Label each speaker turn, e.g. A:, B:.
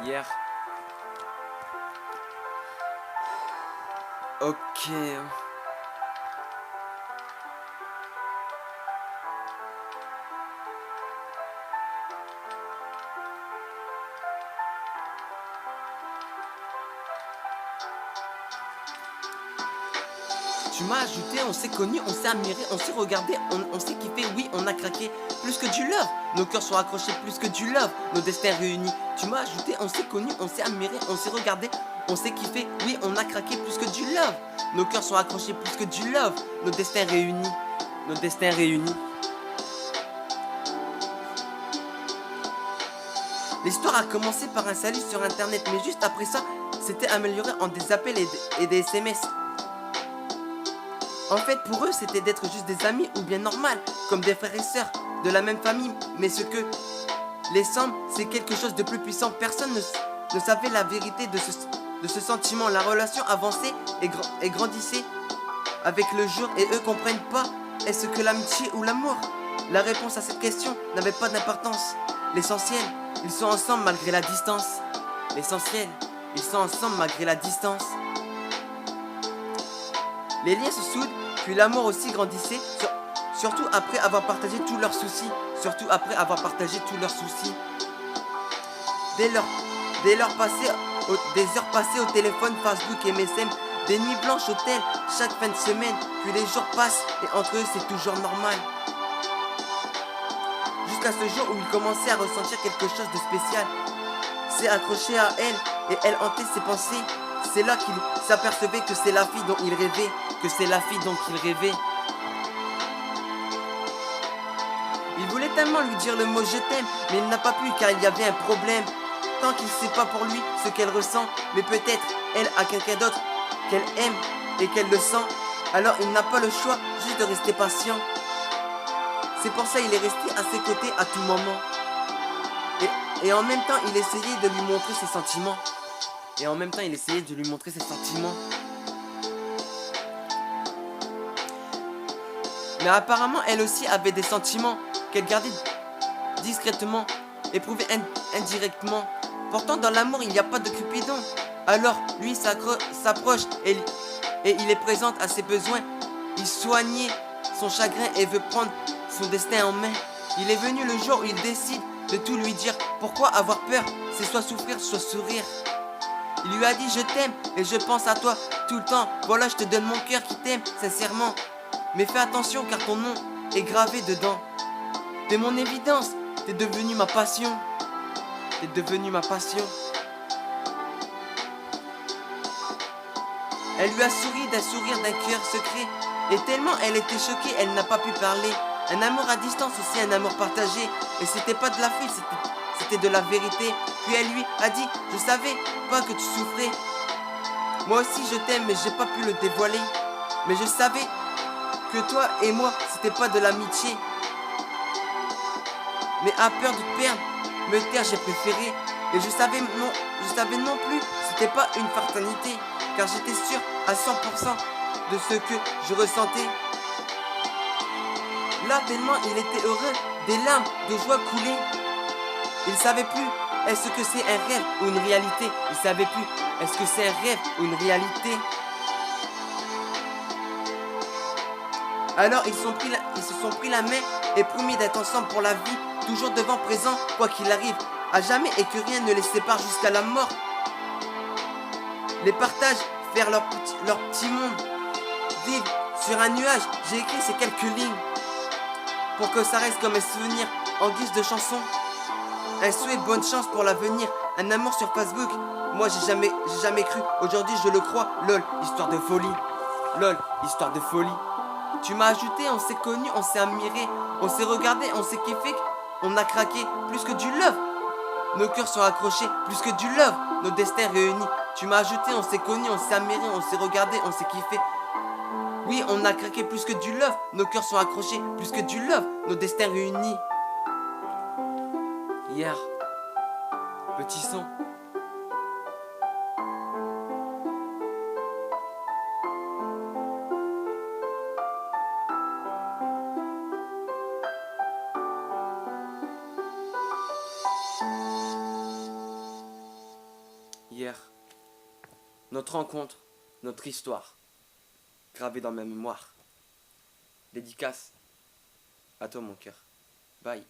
A: hier. Ok. Tu m'as ajouté, on s'est connus, on s'est admiré, on s'est regardé, on s'est kiffé, oui, on a craqué plus que du love. Nos cœurs sont accrochés plus que du love, nos destins réunis. Tu m'as ajouté, on s'est connus, on s'est admiré, on s'est regardé, on s'est kiffé, oui, on a craqué plus que du love. Nos cœurs sont accrochés plus que du love, nos destins réunis. Nos destins réunis. L'histoire a commencé par un salut sur internet, mais juste après ça, c'était amélioré en des appels et des SMS. En fait, pour eux, c'était d'être juste des amis ou bien normal, comme des frères et sœurs de la même famille. Mais ce que les semble, c'est quelque chose de plus puissant. Personne ne savait la vérité de ce sentiment. La relation avançait et grandissait avec le jour et eux comprennent pas. Est-ce que l'amitié ou l'amour? La réponse à cette question n'avait pas d'importance. L'essentiel, ils sont ensemble malgré la distance. L'essentiel, ils sont ensemble malgré la distance. Les liens se soudent, puis l'amour aussi grandissait, surtout après avoir partagé tous leurs soucis. Surtout après avoir partagé tous leurs soucis. Des heures passées au téléphone, Facebook et MSN, des nuits blanches au tel, chaque fin de semaine, puis les jours passent et entre eux c'est toujours normal. Jusqu'à ce jour où il commençait à ressentir quelque chose de spécial. S'est accroché à elle et elle hantait ses pensées. C'est là qu'il s'apercevait que c'est la fille dont il rêvait, que c'est la fille dont il rêvait. Il voulait tellement lui dire le mot je t'aime, mais il n'a pas pu car il y avait un problème. Tant qu'il sait pas pour lui ce qu'elle ressent, mais peut-être elle a quelqu'un d'autre qu'elle aime et qu'elle le sent. Alors il n'a pas le choix, juste de rester patient. C'est pour ça qu'il est resté à ses côtés à tout moment. Et en même temps, il essayait de lui montrer ses sentiments. Et en même temps, il essayait de lui montrer ses sentiments. Mais apparemment, elle aussi avait des sentiments qu'elle gardait discrètement, éprouvés indirectement. Pourtant, dans l'amour, il n'y a pas de Cupidon. Alors, lui s'approche et il est présent à ses besoins. Il soignait son chagrin et veut prendre son destin en main. Il est venu le jour où il décide de tout lui dire. Pourquoi avoir peur? C'est soit souffrir, soit sourire. Il lui a dit je t'aime et je pense à toi tout le temps. Voilà, je te donne mon cœur qui t'aime sincèrement. Mais fais attention car ton nom est gravé dedans. T'es mon évidence, t'es devenu ma passion. T'es devenu ma passion. Elle lui a souri d'un sourire d'un cœur secret. Et tellement elle était choquée, elle n'a pas pu parler. Un amour à distance aussi, un amour partagé. Et c'était pas de la fuite, c'était de la vérité. Puis elle lui a dit, je savais pas que tu souffrais. Moi aussi je t'aime mais j'ai pas pu le dévoiler. Mais je savais que toi et moi c'était pas de l'amitié. Mais à peur de te perdre, me taire j'ai préféré. Et je savais non plus c'était pas une fraternité. Car j'étais sûr à 100% de ce que je ressentais. Là tellement il était heureux, des larmes de joie coulaient. Il savait plus, est-ce que c'est un rêve ou une réalité? Il savait plus, est-ce que c'est un rêve ou une réalité? Alors ils se sont pris la main et promis d'être ensemble pour la vie, toujours devant présent, quoi qu'il arrive, à jamais et que rien ne les sépare jusqu'à la mort. Les partages, faire leur petit monde, vivre sur un nuage, j'ai écrit ces quelques lignes pour que ça reste comme un souvenir en guise de chanson. Un souhait de bonne chance pour l'avenir, un amour sur Facebook. Moi j'ai jamais cru, aujourd'hui je le crois. LOL, histoire de folie. LOL, histoire de folie. Tu m'as ajouté, on s'est connus, on s'est admiré, on s'est regardé, on s'est kiffé, on a craqué, plus que du love. Nos cœurs sont accrochés, plus que du love, nos destins réunis. Tu m'as ajouté, on s'est connus, on s'est admiré, on s'est regardé, on s'est kiffé. Oui, on a craqué plus que du love, nos cœurs sont accrochés, plus que du love, nos destins réunis. Hier, petit son. hier. Notre rencontre, notre histoire, gravée dans ma mémoire. Dédicace à toi mon cœur. Bye.